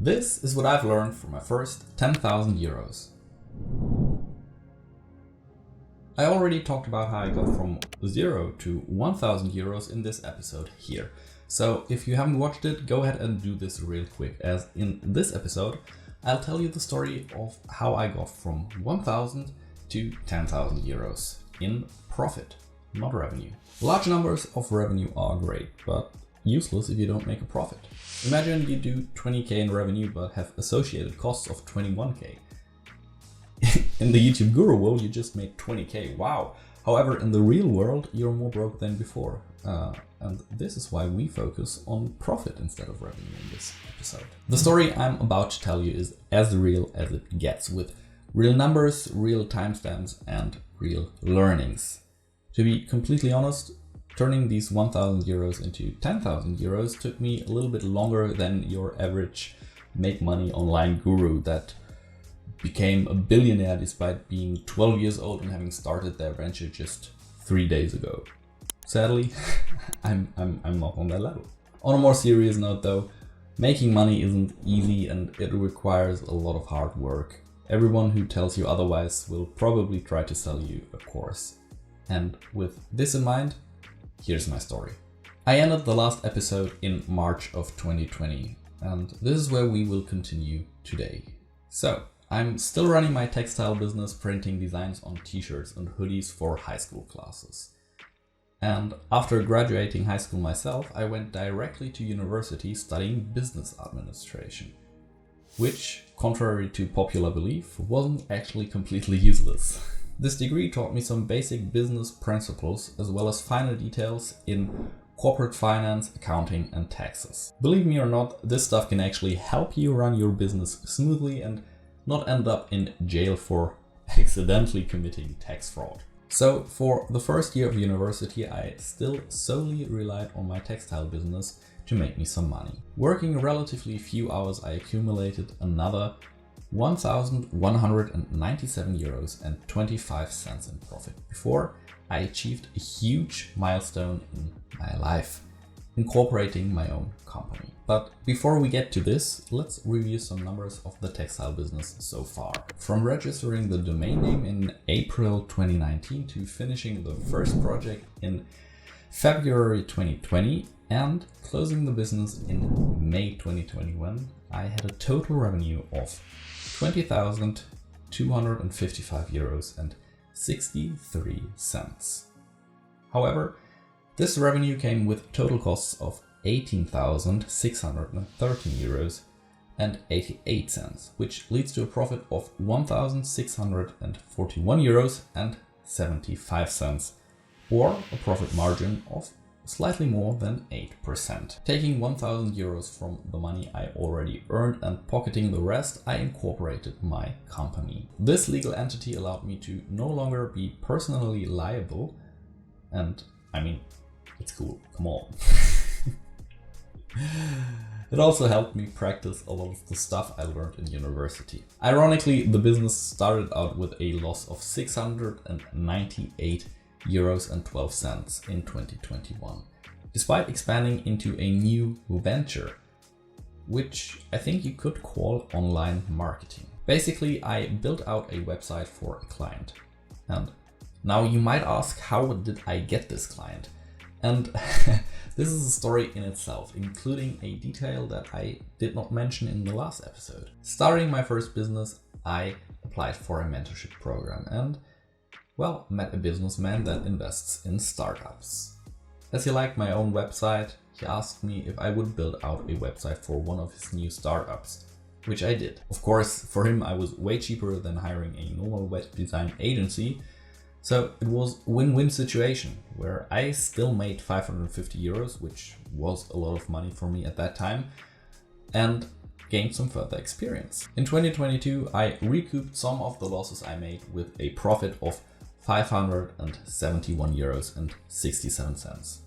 This is what I've learned from my first 10,000 euros. I already talked about how I got from 0 to 1,000 euros in this episode here. So if you haven't watched it, go ahead and do this real quick, as in this episode I'll tell you the story of how I got from 1,000 to 10,000 euros in profit, not revenue. Large numbers of revenue are great, but useless if you don't make a profit. Imagine you do 20k in revenue but have associated costs of 21k. In the YouTube guru world, you just made 20k, wow! However, in the real world, you're more broke than before. And this is why we focus on profit instead of revenue in this episode. The story I'm about to tell you is as real as it gets, with real numbers, real timestamps, and real learnings. To be completely honest, turning these 1,000 euros into 10,000 euros took me a little bit longer than your average make money online guru that became a billionaire despite being 12 years old and having started their venture just 3 days ago. Sadly, I'm not on that level. On a more serious note though, making money isn't easy and it requires a lot of hard work. Everyone who tells you otherwise will probably try to sell you a course. And with this in mind, here's my story. I ended the last episode in March of 2020, and this is where we will continue today. So, I'm still running my textile business, printing designs on t-shirts and hoodies for high school classes. And after graduating high school myself, I went directly to university studying business administration, which, contrary to popular belief, wasn't actually completely useless. This degree taught me some basic business principles as well as finer details in corporate finance, accounting, and taxes. Believe me or not, this stuff can actually help you run your business smoothly and not end up in jail for accidentally committing tax fraud. So for the first year of university, I still solely relied on my textile business to make me some money. Working relatively few hours, I accumulated another 1,197 euros and 25 cents in profit before I achieved a huge milestone in my life, incorporating my own company. But before we get to this, let's review some numbers of the textile business so far. From registering the domain name in April 2019 to finishing the first project in February 2020 and closing the business in May 2021, I had a total revenue of 20,255 euros and 63 cents. However, this revenue came with total costs of 18,613 euros and 88 cents, which leads to a profit of 1,641 euros and 75 cents, or a profit margin of slightly more than 8%. Taking 1,000 euros from the money I already earned and pocketing the rest, I incorporated my company. This legal entity allowed me to no longer be personally liable, and I mean, it's cool, come on. It also helped me practice a lot of the stuff I learned in university. Ironically, the business started out with a loss of 698 euros and 12 cents in 2021, despite expanding into a new venture, which I think you could call online marketing. Basically, I built out a website for a client. And now you might ask, how did I get this client? And this is a story in itself, including a detail that I did not mention in the last episode. Starting my first business, I applied for a mentorship program and, well, met a businessman that invests in startups. As he liked my own website, he asked me if I would build out a website for one of his new startups, which I did. Of course, for him I was way cheaper than hiring a normal web design agency, so it was a win-win situation where I still made 550 euros, which was a lot of money for me at that time, and gained some further experience. In 2022, I recouped some of the losses I made with a profit of 571 euros and 67 cents.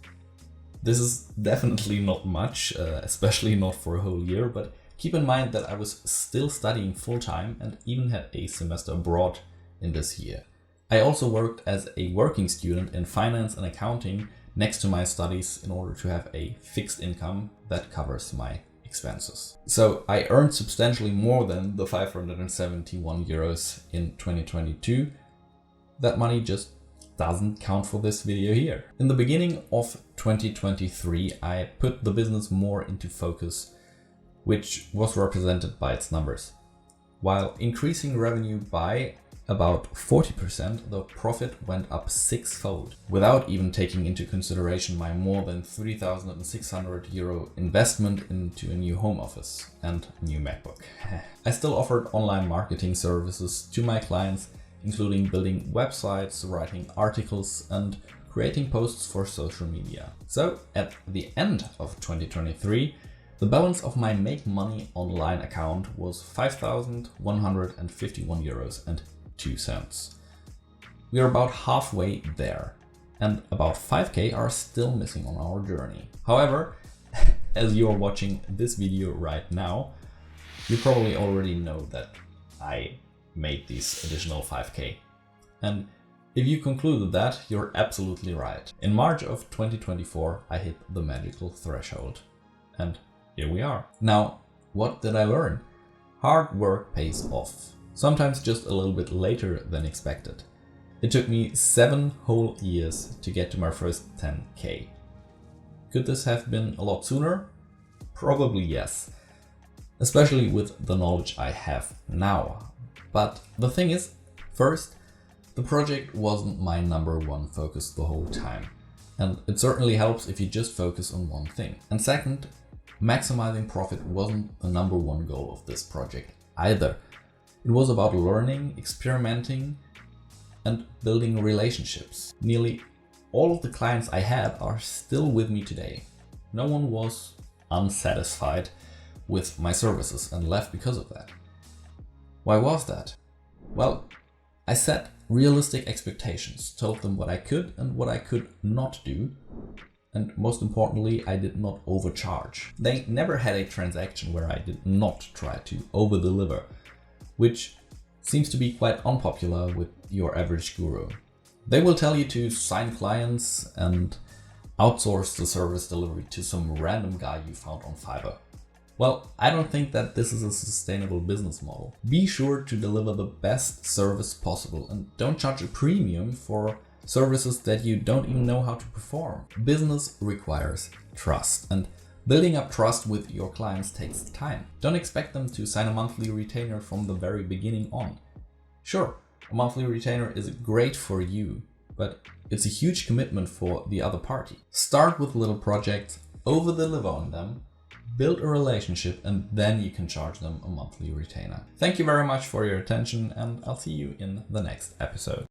This is definitely not much, especially not for a whole year, but keep in mind that I was still studying full-time and even had a semester abroad in this year. I also worked as a working student in finance and accounting next to my studies in order to have a fixed income that covers my expenses. So I earned substantially more than the 571 euros in 2022. That money just doesn't count for this video here. In the beginning of 2023, I put the business more into focus, which was represented by its numbers. While increasing revenue by about 40%, the profit went up sixfold, without even taking into consideration my more than 3,600 euro investment into a new home office and new MacBook. I still offered online marketing services to my clients, including building websites, writing articles, and creating posts for social media. So at the end of 2023, the balance of my Make Money Online account was 5,151 euros and 2 cents. We are about halfway there, and about 5k are still missing on our journey. However, as you are watching this video right now, you probably already know that I made these additional 5k. And if you concluded that, you're absolutely right. In March of 2024, I hit the magical threshold. And here we are. Now, what did I learn? Hard work pays off. Sometimes just a little bit later than expected. It took me 7 whole years to get to my first 10k. Could this have been a lot sooner? Probably yes. Especially with the knowledge I have now. But the thing is, first, the project wasn't my #1 focus the whole time. And it certainly helps if you just focus on one thing. And second, maximizing profit wasn't the #1 goal of this project either. It was about learning, experimenting, and building relationships. Nearly all of the clients I had are still with me today. No one was unsatisfied with my services and left because of that. Why was that? Well, I set realistic expectations, told them what I could and what I could not do, and most importantly, I did not overcharge. They never had a transaction where I did not try to over-deliver, which seems to be quite unpopular with your average guru. They will tell you to sign clients and outsource the service delivery to some random guy you found on Fiverr. Well, I don't think that this is a sustainable business model. Be sure to deliver the best service possible and don't charge a premium for services that you don't even know how to perform. Business requires trust, and building up trust with your clients takes time. Don't expect them to sign a monthly retainer from the very beginning on. Sure, a monthly retainer is great for you, but it's a huge commitment for the other party. Start with little projects, over-deliver on them, build a relationship, and then you can charge them a monthly retainer. Thank you very much for your attention, and I'll see you in the next episode.